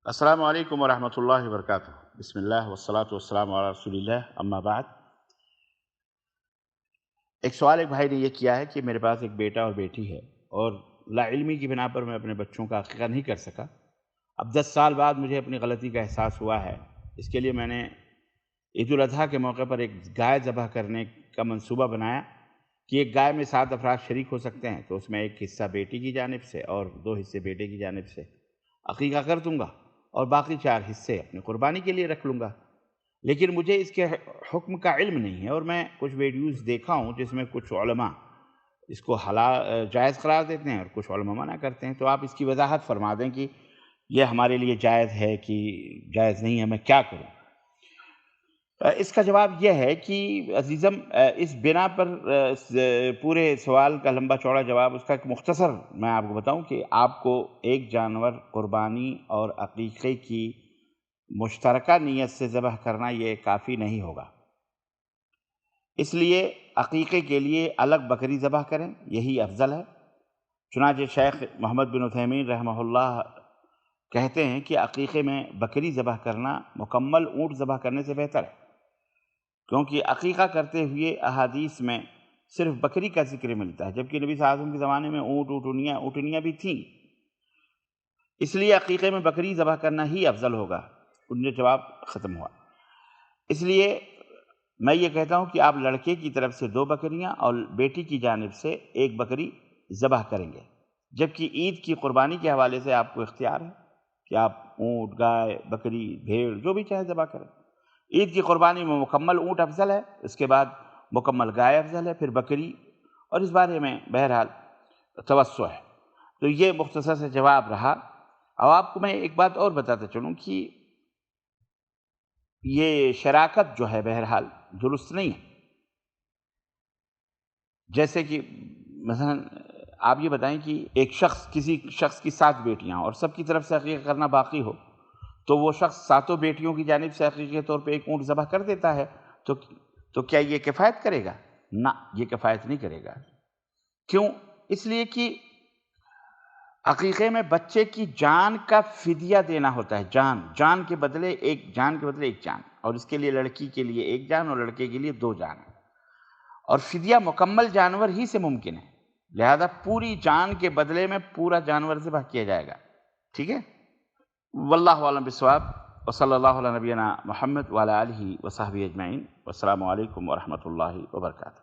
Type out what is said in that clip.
السلام علیکم ورحمۃ اللہ وبرکاتہ۔ بسم اللہ والصلاۃ والسلام علی رسول اللہ، اما بعد۔ ایک سوال ایک بھائی نے یہ کیا ہے کہ میرے پاس ایک بیٹا اور بیٹی ہے اور لا علمی کی بنا پر میں اپنے بچوں کا عقیقہ نہیں کر سکا۔ اب 10 سال بعد مجھے اپنی غلطی کا احساس ہوا ہے۔ اس کے لیے میں نے عید الاضحیٰ کے موقع پر ایک گائے ذبح کرنے کا منصوبہ بنایا کہ ایک گائے میں 7 افراد شریک ہو سکتے ہیں، تو اس میں ایک حصہ بیٹی کی جانب سے اور 2 حصے بیٹے کی جانب سے عقیقہ کر دوں گا اور باقی 4 حصے اپنی قربانی کے لیے رکھ لوں گا۔ لیکن مجھے اس کے حکم کا علم نہیں ہے، اور میں کچھ ویڈیوز دیکھا ہوں جس میں کچھ علماء اس کو جائز قرار دیتے ہیں اور کچھ علماء منع کرتے ہیں۔ تو آپ اس کی وضاحت فرما دیں کہ یہ ہمارے لیے جائز ہے کہ جائز نہیں ہے، میں کیا کروں؟ اس کا جواب یہ ہے کہ عزیزم، اس بنا پر پورے سوال کا لمبا چوڑا جواب، اس کا ایک مختصر میں آپ کو بتاؤں کہ آپ کو ایک جانور قربانی اور عقیقے کی مشترکہ نیت سے ذبح کرنا یہ کافی نہیں ہوگا۔ اس لیے عقیقے کے لیے الگ بکری ذبح کریں، یہی افضل ہے۔ چنانچہ شیخ محمد بن عثیمین رحمہ اللہ کہتے ہیں کہ عقیقے میں بکری ذبح کرنا مکمل اونٹ ذبح کرنے سے بہتر ہے، کیونکہ عقیقہ کرتے ہوئے احادیث میں صرف بکری کا ذکر ملتا ہے، جبکہ نبی صلی اللہ علیہ وسلم کے زمانے میں اونٹنیاں بھی تھیں۔ اس لیے عقیقے میں بکری ذبح کرنا ہی افضل ہوگا۔ ان کا جواب ختم ہوا۔ اس لیے میں یہ کہتا ہوں کہ آپ لڑکے کی طرف سے 2 بکریاں اور بیٹی کی جانب سے 1 بکری ذبح کریں گے، جبکہ عید کی قربانی کے حوالے سے آپ کو اختیار ہے کہ آپ اونٹ، گائے، بکری، بھیڑ جو بھی چاہے ذبح کریں۔ عید کی قربانی میں مکمل اونٹ افضل ہے، اس کے بعد مکمل گائے افضل ہے، پھر بکری، اور اس بارے میں بہرحال توسع ہے۔ تو یہ مختصر سے جواب رہا۔ اب آپ کو میں ایک بات اور بتاتا چلوں کہ یہ شراکت جو ہے بہرحال درست نہیں ہے۔ جیسے کہ مثلا آپ یہ بتائیں کہ کسی شخص کی 7 بیٹیاں اور سب کی طرف سے عقیقہ کرنا باقی ہو، تو وہ شخص 7 بیٹیوں کی جانب سے عقیقے کے طور پہ 1 اونٹ ذبح کر دیتا ہے، تو کیا یہ کفایت کرے گا؟ نہ، یہ کفایت نہیں کرے گا۔ کیوں؟ اس لیے کہ عقیقے میں بچے کی جان کا فدیہ دینا ہوتا ہے، جان کے بدلے ایک جان، اور اس کے لیے لڑکی کے لیے 1 جان اور لڑکے کے لیے 2 جان، اور فدیہ مکمل جانور ہی سے ممکن ہے، لہذا پوری جان کے بدلے میں پورا جانور ذبح کیا جائے گا۔ ٹھیک ہے؟ واللہ اعلم بالصواب، وصلی اللہ علی نبینا محمد وعلی آلہ وصحبہ اجمعین، والسلام علیکم ورحمۃ اللہ وبرکاتہ۔